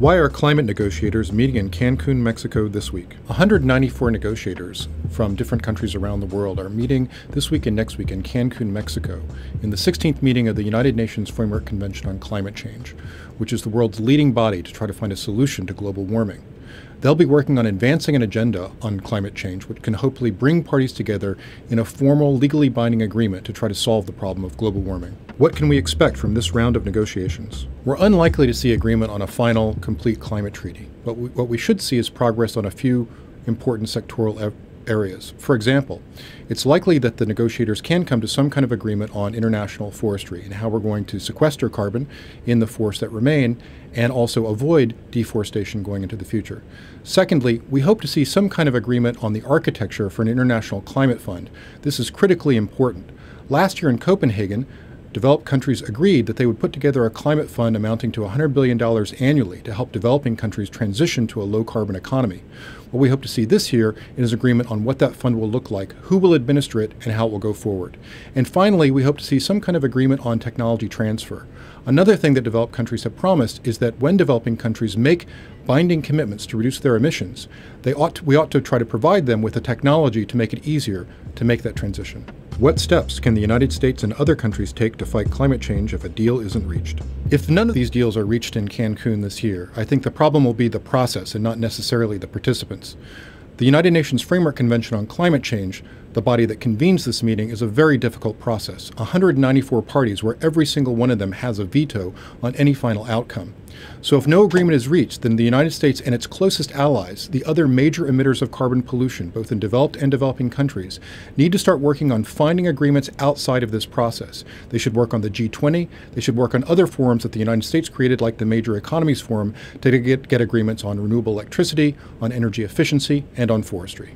Why are climate negotiators meeting in Cancun, Mexico this week? 194 negotiators from different countries around the world are meeting this week and next week in Cancun, Mexico, in the 16th meeting of the United Nations Framework Convention on Climate Change, which is the world's leading body to try to find a solution to global warming. They'll be working on advancing an agenda on climate change, which can hopefully bring parties together in a formal, legally binding agreement to try to solve the problem of global warming. What can we expect from this round of negotiations? We're unlikely to see agreement on a final, complete climate treaty, but what we should see is progress on a few important sectoral areas. For example, it's likely that the negotiators can come to some kind of agreement on international forestry and how we're going to sequester carbon in the forests that remain and also avoid deforestation going into the future. Secondly, we hope to see some kind of agreement on the architecture for an international climate fund. This is critically important. Last year in Copenhagen, developed countries agreed that they would put together a climate fund amounting to $100 billion annually to help developing countries transition to a low-carbon economy. What we hope to see this year is agreement on what that fund will look like, who will administer it, and how it will go forward. And finally, we hope to see some kind of agreement on technology transfer. Another thing that developed countries have promised is that when developing countries make binding commitments to reduce their emissions, we ought to try to provide them with the technology to make it easier to make that transition. What steps can the United States and other countries take to fight climate change if a deal isn't reached? If none of these deals are reached in Cancun this year, I think the problem will be the process and not necessarily the participants. The United Nations Framework Convention on Climate Change, the body that convenes this meeting, is a very difficult process. 194 parties where every single one of them has a veto on any final outcome. So if no agreement is reached, then the United States and its closest allies, the other major emitters of carbon pollution, both in developed and developing countries, need to start working on finding agreements outside of this process. They should work on the G20, they should work on other forums that the United States created, like the Major Economies Forum, to get agreements on renewable electricity, on energy efficiency, and on forestry.